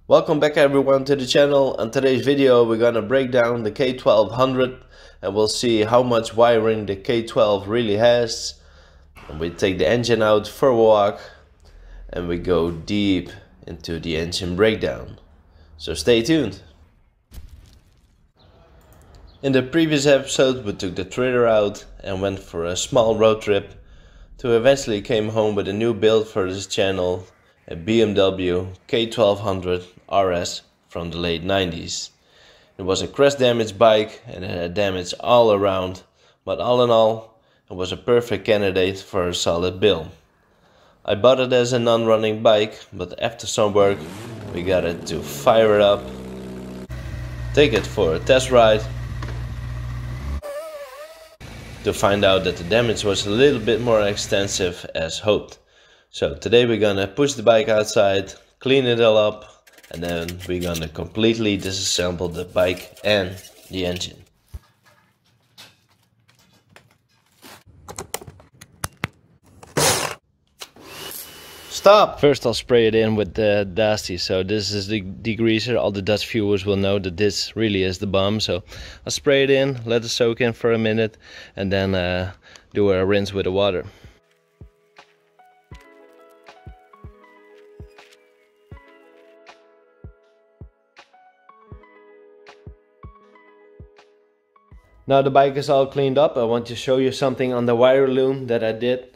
Welcome back everyone to the channel. On today's video we're gonna break down the K1200 and we'll see how much wiring the K12 really has. And we take the engine out for a walk and we go deep into the engine breakdown. So stay tuned. In the previous episode we took the trailer out and went for a small road trip to eventually came home with a new build for this channel, a BMW K1200 RS from the late 90s. It was a crash damaged bike and it had damage all around, but all in all it was a perfect candidate for a solid build. I bought it as a non-running bike, but after some work we got it to fire it up, take it for a test ride, to find out that the damage was a little bit more extensive as hoped. So today we're gonna push the bike outside, clean it all up, and then we're gonna completely disassemble the bike and the engine. Stop! First I'll spray it in with the Dusty. So this is the degreaser. All the Dutch viewers will know that this really is the bomb. So I'll spray it in, let it soak in for a minute, and then do a rinse with the water. Now the bike is all cleaned up. I want to show you something on the wire loom that I did.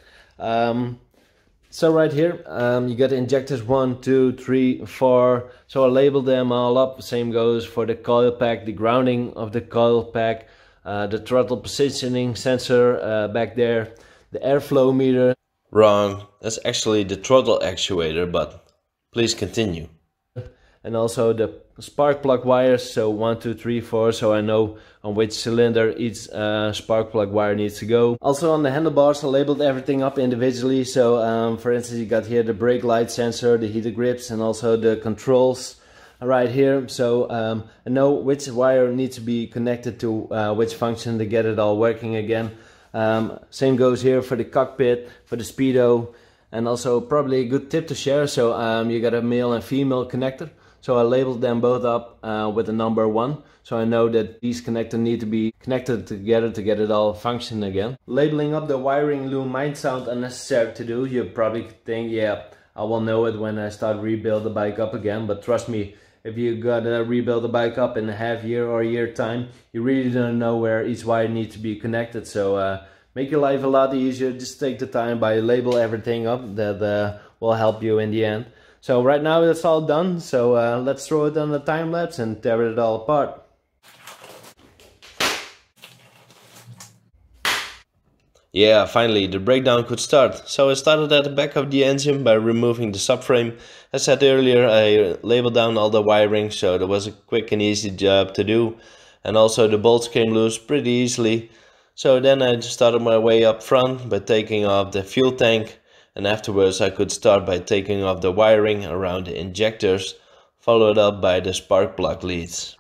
So right here, you got injectors 1, 2, 3, 4. So I labeled them all up. Same goes for the coil pack, the grounding of the coil pack, the throttle positioning sensor back there, the airflow meter. Wrong, that's actually the throttle actuator, but please continue. And also the spark plug wires, so 1, 2, 3, 4, so I know on which cylinder each spark plug wire needs to go. Also on the handlebars I labeled everything up individually, so for instance you got here the brake light sensor, the heater grips, and also the controls right here. So I know which wire needs to be connected to which function to get it all working again. Same goes here for the cockpit, for the speedo, and also probably a good tip to share, so you got a male and female connector. So I labeled them both up with the number 1. So I know that these connectors need to be connected together to get it all function again. Labeling up the wiring loom might sound unnecessary to do. You probably think, yeah, I will know it when I start rebuild the bike up again. But trust me, if you gotta rebuild the bike up in a half year or a year time, you really don't know where each wire needs to be connected. So make your life a lot easier. Just take the time by label everything up. That will help you in the end. So right now that's all done, so let's throw it on the time lapse and tear it all apart. Yeah, finally the breakdown could start. So I started at the back of the engine by removing the subframe. As said earlier, I labeled down all the wiring, so there was a quick and easy job to do. And also the bolts came loose pretty easily. So then I started my way up front by taking off the fuel tank. And afterwards I could start by taking off the wiring around the injectors, followed up by the spark plug leads.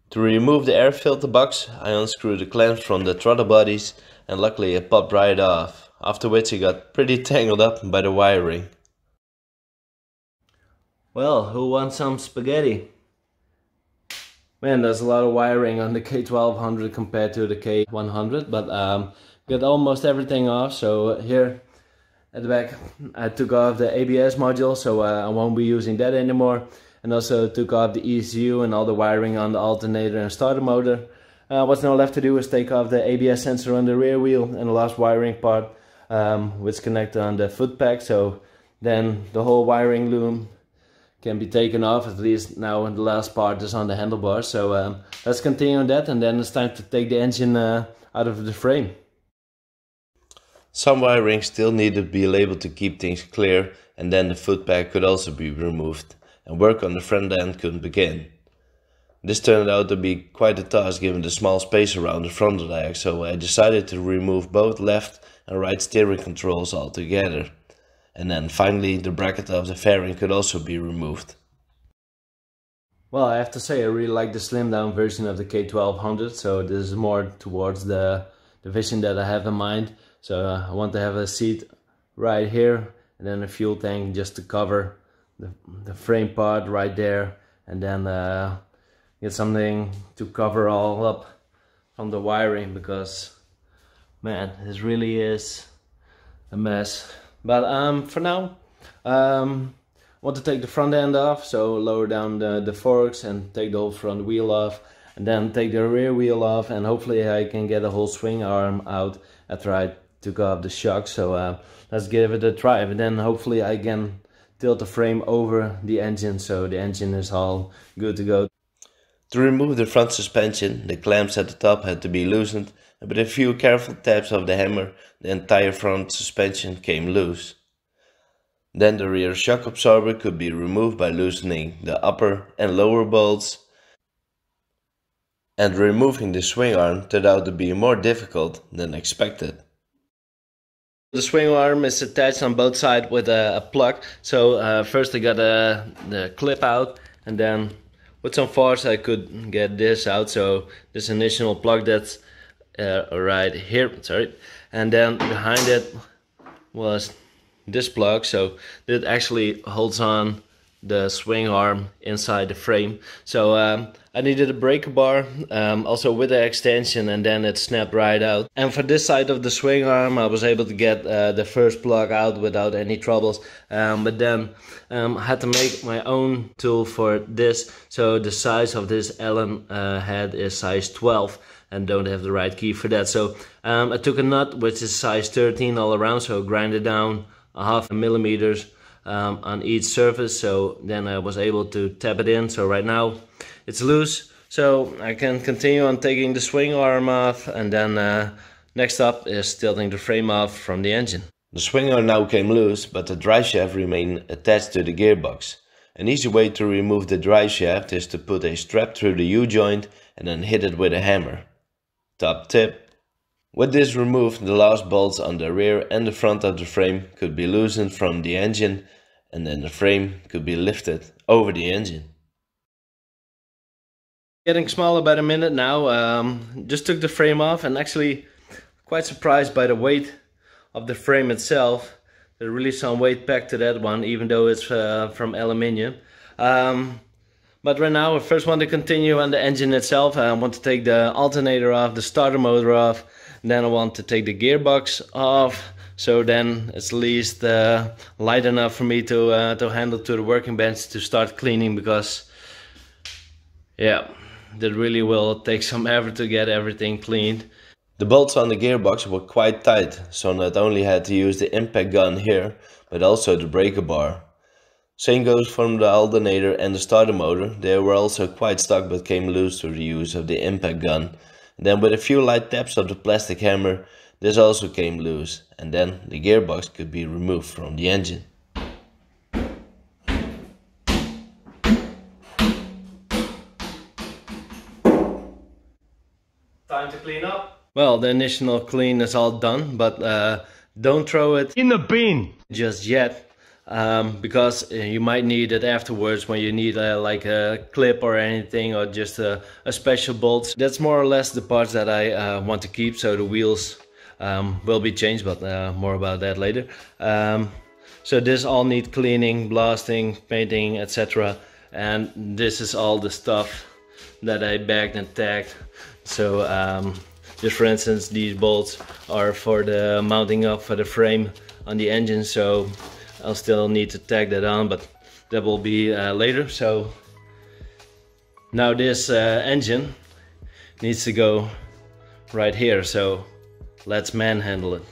To remove the air filter box, I unscrewed the clamps from the throttle bodies and luckily it popped right off, after which it got pretty tangled up by the wiring. Well, who wants some spaghetti? Man, there's a lot of wiring on the K1200 compared to the K100, but got almost everything off. So here at the back I took off the ABS module, so I won't be using that anymore. And also took off the ECU and all the wiring on the alternator and starter motor. What's now left to do is take off the ABS sensor on the rear wheel and the last wiring part, which connected on the foot pack. So then the whole wiring loom can be taken off, at least now, and the last part is on the handlebars. So let's continue on that, and then it's time to take the engine out of the frame. Some wiring still needed to be labeled to keep things clear, and then the foot pack could also be removed, and work on the front end could begin. This turned out to be quite a task given the small space around the front leg, so I decided to remove both left and right steering controls altogether. And then finally the bracket of the fairing could also be removed. Well, I have to say I really like the slim down version of the K1200, so this is more towards the vision that I have in mind. So I want to have a seat right here and then a fuel tank just to cover the frame part right there, and then get something to cover all up from the wiring, because man, this really is a mess. But for now, I want to take the front end off, so lower down the forks and take the whole front wheel off, and then take the rear wheel off, and hopefully I can get a whole swing arm out after I took off the shock. So let's give it a try, and then hopefully I can tilt the frame over the engine so the engine is all good to go. To remove the front suspension, the clamps at the top had to be loosened, and with a few careful taps of the hammer, the entire front suspension came loose. Then the rear shock absorber could be removed by loosening the upper and lower bolts, and removing the swing arm turned out to be more difficult than expected. The swing arm is attached on both sides with a plug, so first I got the clip out, and then with some force I could get this out, so this initial plug that's right here, sorry, and then behind it was this plug, so it actually holds on the swing arm inside the frame. So I needed a breaker bar, also with the extension, and then it snapped right out. And for this side of the swing arm I was able to get the first plug out without any troubles, but then I had to make my own tool for this. So the size of this Allen head is size 12 and don't have the right key for that. So I took a nut which is size 13 all around, so grinded down 0.5 millimeters on each surface, so then I was able to tap it in. So right now it's loose, so I can continue on taking the swing arm off, and then next up is tilting the frame off from the engine. The swing arm now came loose, but the drive shaft remained attached to the gearbox. An easy way to remove the drive shaft is to put a strap through the U-joint and then hit it with a hammer. Top tip. With this removed, the last bolts on the rear and the front of the frame could be loosened from the engine, and then the frame could be lifted over the engine. Getting smaller by the minute now. Just took the frame off, and actually quite surprised by the weight of the frame itself. There's really some weight packed to that one, even though it's from aluminium. But right now I first want to continue on the engine itself. I want to take the alternator off, the starter motor off, and then I want to take the gearbox off, so then it's at least light enough for me to handle to the working bench to start cleaning, because yeah, that really will take some effort to get everything cleaned. The bolts on the gearbox were quite tight, so not only had to use the impact gun here, but also the breaker bar. Same goes from the alternator and the starter motor. They were also quite stuck but came loose through the use of the impact gun. And then with a few light taps of the plastic hammer, this also came loose, and then the gearbox could be removed from the engine. Time to clean up. Well, the initial clean is all done, but don't throw it in the bin just yet. Because you might need it afterwards when you need like a clip or anything, or just a special bolt. That's more or less the parts that I want to keep, so the wheels will be changed, but more about that later. So this all need cleaning, blasting, painting, etc. And this is all the stuff that I bagged and tagged. So just for instance, these bolts are for the mounting up for the frame on the engine, so I'll still need to tag that on, but that will be later. So now this engine needs to go right here, so let's manhandle it.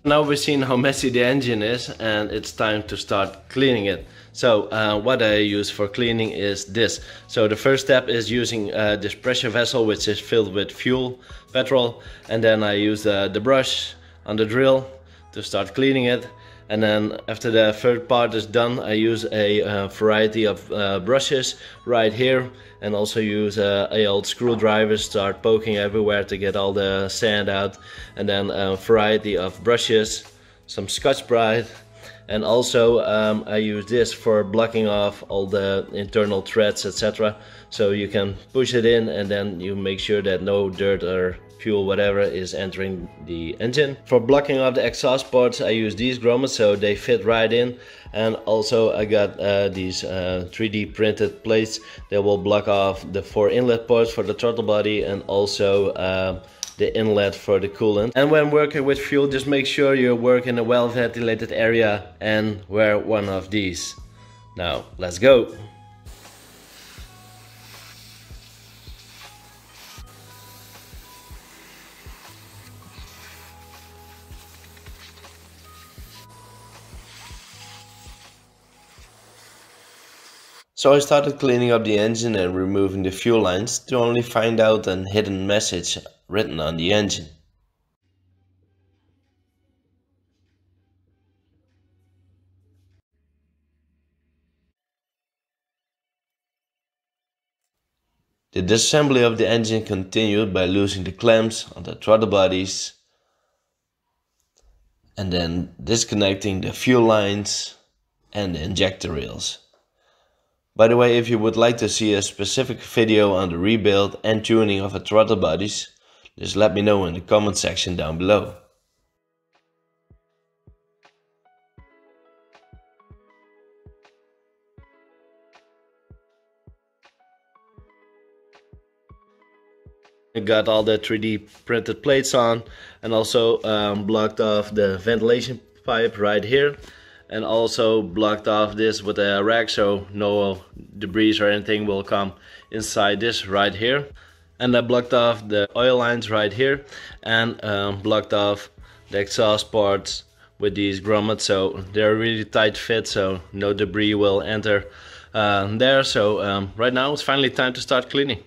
Now we've seen how messy the engine is and it's time to start cleaning it. So what I use for cleaning is this. So the first step is using this pressure vessel, which is filled with fuel, petrol, and then I use the brush on the drill to start cleaning it. And then after the third part is done, I use a variety of brushes right here, and also use a old screwdriver, start poking everywhere to get all the sand out, and then a variety of brushes, some Scotch-Brite, and also I use this for blocking off all the internal threads, etc. So you can push it in and then you make sure that no dirt or fuel, whatever, is entering the engine. For blocking off the exhaust ports, I use these grommets, so they fit right in. And also I got these 3D printed plates that will block off the 4 inlet ports for the throttle body, and also the inlet for the coolant. And when working with fuel, just make sure you work in a well ventilated area and wear one of these. Now let's go. So I started cleaning up the engine and removing the fuel lines, to only find out a hidden message written on the engine. The disassembly of the engine continued by losing the clamps on the throttle bodies and then disconnecting the fuel lines and the injector rails. By the way, if you would like to see a specific video on the rebuild and tuning of a throttle bodies, just let me know in the comment section down below. I got all the 3D printed plates on, and also blocked off the ventilation pipe right here, and also blocked off this with a rack so no debris or anything will come inside this right here. And I blocked off the oil lines right here, and blocked off the exhaust ports with these grommets, so they're really tight fit so no debris will enter there. So right now it's finally time to start cleaning.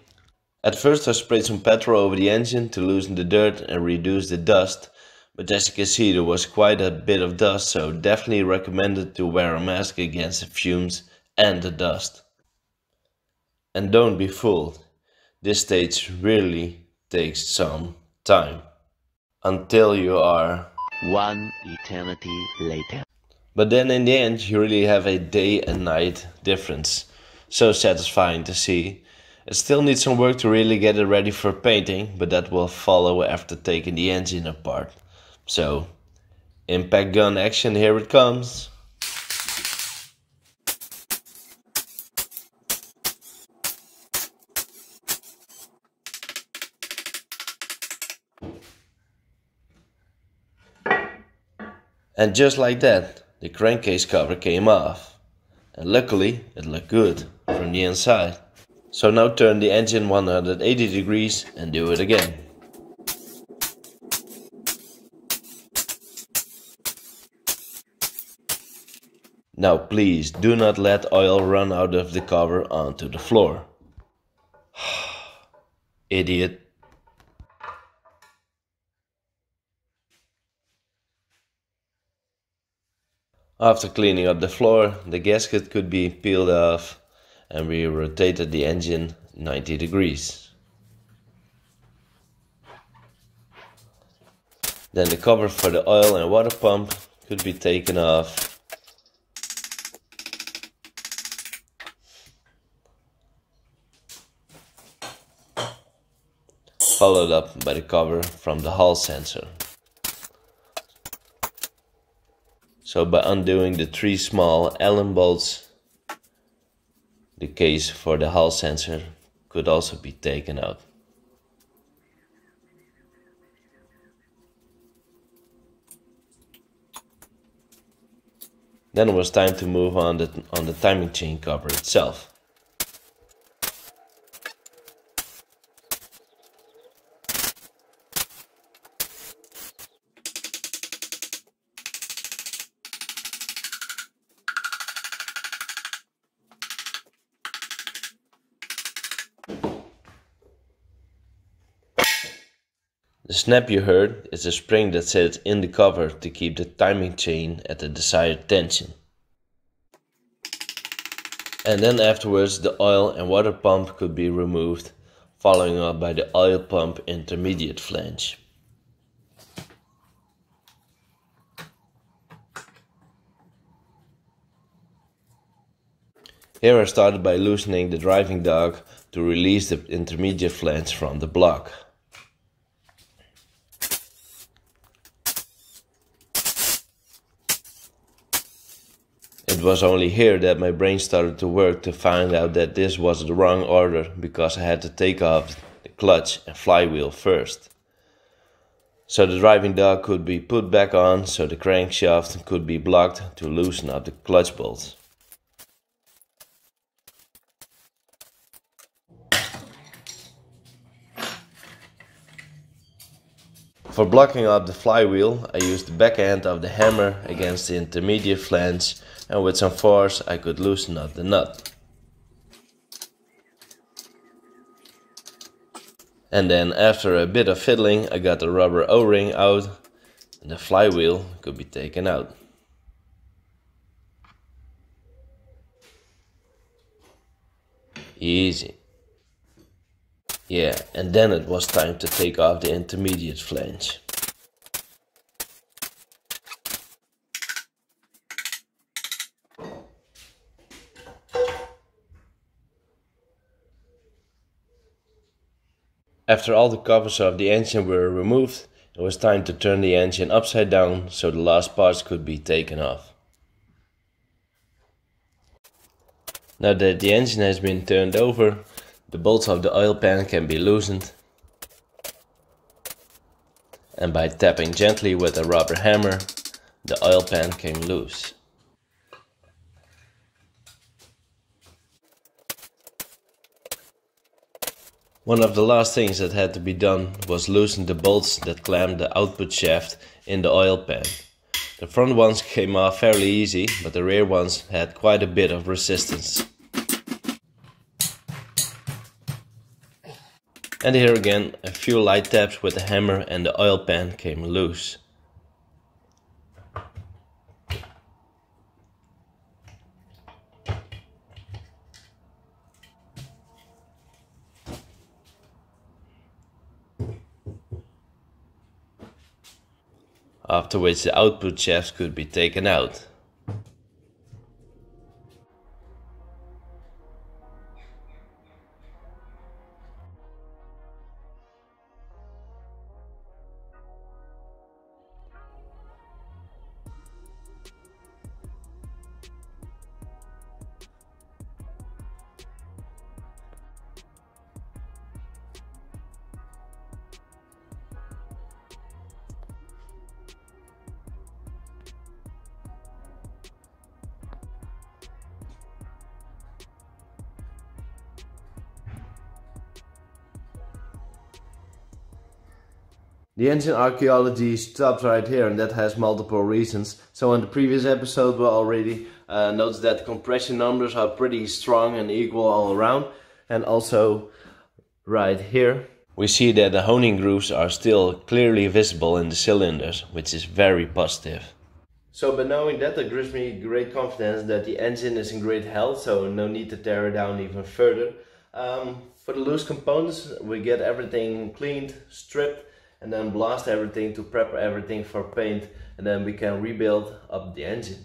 At first I sprayed some petrol over the engine to loosen the dirt and reduce the dust, but as you can see there was quite a bit of dust, so definitely recommended to wear a mask against the fumes and the dust. And don't be fooled, this stage really takes some time, until you are one eternity later. But then in the end you really have a day and night difference, so satisfying to see. It still needs some work to really get it ready for painting, but that will follow after taking the engine apart. So, impact gun action, here it comes. And just like that, the crankcase cover came off. And luckily, it looked good from the inside. So now turn the engine 180 degrees and do it again. Now please do not let oil run out of the cover onto the floor. Idiot. After cleaning up the floor, the gasket could be peeled off, and we rotated the engine 90 degrees. Then the cover for the oil and water pump could be taken off. Followed up by the cover from the Hall sensor. So by undoing the 3 small Allen bolts, the case for the Hall sensor could also be taken out. Then it was time to move on the timing chain cover itself. The snap you heard is the spring that sits in the cover to keep the timing chain at the desired tension. And then afterwards the oil and water pump could be removed, following up by the oil pump intermediate flange. Here I started by loosening the driving dog to release the intermediate flange from the block. It was only here that my brain started to work to find out that this was the wrong order, because I had to take off the clutch and flywheel first. So the driving dog could be put back on, so the crankshaft could be blocked to loosen up the clutch bolts. For blocking up the flywheel, I used the back end of the hammer against the intermediate flange, and with some force I could loosen up the nut. And then after a bit of fiddling I got the rubber O-ring out and the flywheel could be taken out. Easy. Yeah, and then it was time to take off the intermediate flange. After all the covers of the engine were removed, it was time to turn the engine upside down so the last parts could be taken off. Now that the engine has been turned over, the bolts of the oil pan can be loosened, and by tapping gently with a rubber hammer, the oil pan came loose. One of the last things that had to be done was loosen the bolts that clamped the output shaft in the oil pan. The front ones came off fairly easy, but the rear ones had quite a bit of resistance. And here again, a few light taps with the hammer and the oil pan came loose. After which the output shafts could be taken out. The engine archaeology stops right here, and that has multiple reasons. So in the previous episode we already noticed that the compression numbers are pretty strong and equal all around. And also right here we see that the honing grooves are still clearly visible in the cylinders, which is very positive. So by knowing that, it gives me great confidence that the engine is in great health, so no need to tear it down even further. For the loose components we get everything cleaned, stripped, and then blast everything to prep everything for paint, and then we can rebuild up the engine.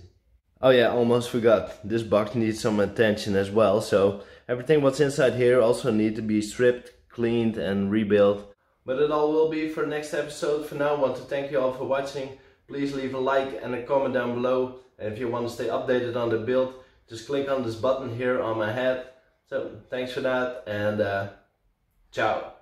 Oh yeah, almost forgot, this box needs some attention as well, so everything what's inside here also need to be stripped, cleaned and rebuilt. But it all will be for next episode. For now I want to thank you all for watching. Please leave a like and a comment down below, and if you want to stay updated on the build, just click on this button here on my head. So thanks for that, and ciao.